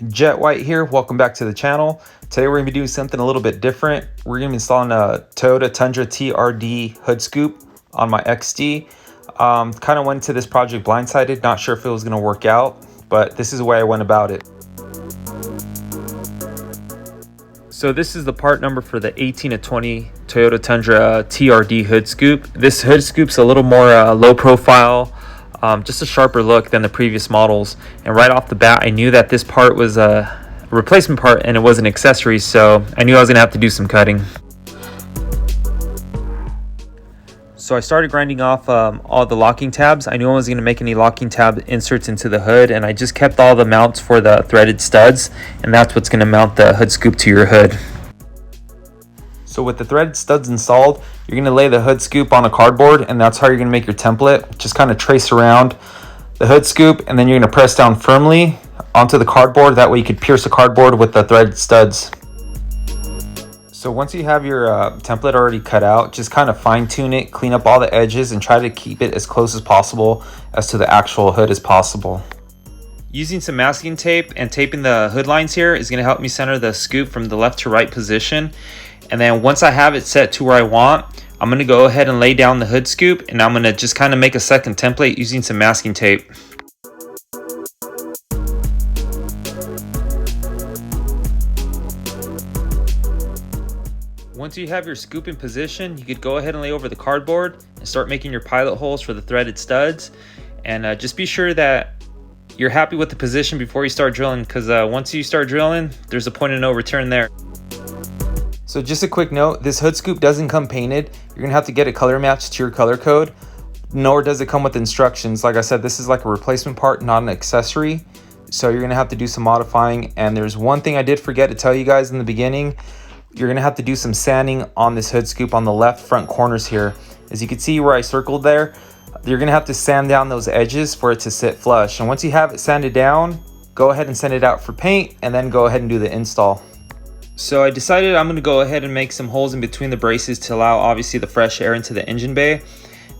Jet White here, welcome back to the channel. Today we're going to be doing something a little bit different. We're going to be installing a Toyota Tundra TRD hood scoop on my XD. Kind of went to this project blindsided, not sure if it was going to work out, but this is the way I went about it. So this is the part number for the 18 to 20 Toyota Tundra TRD hood scoop. This hood scoop's a little more low profile, just a sharper look than the previous models. And right off the bat, I knew that this part was a replacement part and it was an accessory, so I knew I was gonna have to do some cutting. So I started grinding off all the locking tabs. I knew I wasn't gonna make any locking tab inserts into the hood, and I just kept all the mounts for the threaded studs, and that's what's gonna mount the hood scoop to your hood. So with the threaded studs installed, you're gonna lay the hood scoop on a cardboard, and that's how you're gonna make your template. Just kind of trace around the hood scoop, and then you're gonna press down firmly onto the cardboard. That way you could pierce the cardboard with the threaded studs. So once you have your template already cut out, just kind of fine tune it, clean up all the edges, and try to keep it as close as possible as to the actual hood as possible. Using some masking tape and taping the hood lines here is gonna help me center the scoop from the left to right position. And then once I have it set to where I want, I'm gonna go ahead and lay down the hood scoop, and I'm gonna just kind of make a second template using some masking tape. Once you have your scoop in position, you could go ahead and lay over the cardboard and start making your pilot holes for the threaded studs. And just be sure that you're happy with the position before you start drilling, because once you start drilling, there's a point of no return there. So just a quick note, this hood scoop doesn't come painted. You're gonna have to get a color match to your color code, nor does it come with instructions. Like I said, this is like a replacement part, not an accessory. So you're gonna have to do some modifying. And there's one thing I did forget to tell you guys in the beginning. You're gonna have to do some sanding on this hood scoop on the left front corners here. As you can see where I circled there, you're gonna have to sand down those edges for it to sit flush. And once you have it sanded down, go ahead and send it out for paint, and then go ahead and do the install. So I decided I'm gonna go ahead and make some holes in between the braces to allow obviously the fresh air into the engine bay.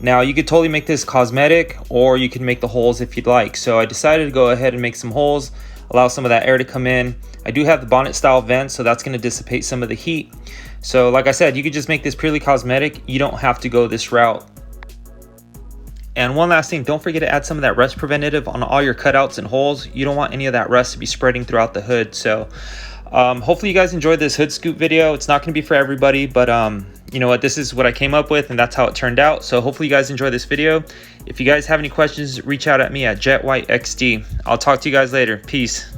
Now you could totally make this cosmetic, or you can make the holes if you'd like. So I decided to go ahead and make some holes, allow some of that air to come in. I do have the bonnet style vent, so that's gonna dissipate some of the heat. So like I said, you could just make this purely cosmetic. You don't have to go this route. And one last thing, don't forget to add some of that rust preventative on all your cutouts and holes. You don't want any of that rust to be spreading throughout the hood. So hopefully you guys enjoyed this hood scoop video. It's not gonna be for everybody, but you know what, this is what I came up with, and that's how it turned out. So hopefully you guys enjoy this video. If you guys have any questions, reach out at me at JetWhiteXD. I'll talk to you guys later. Peace.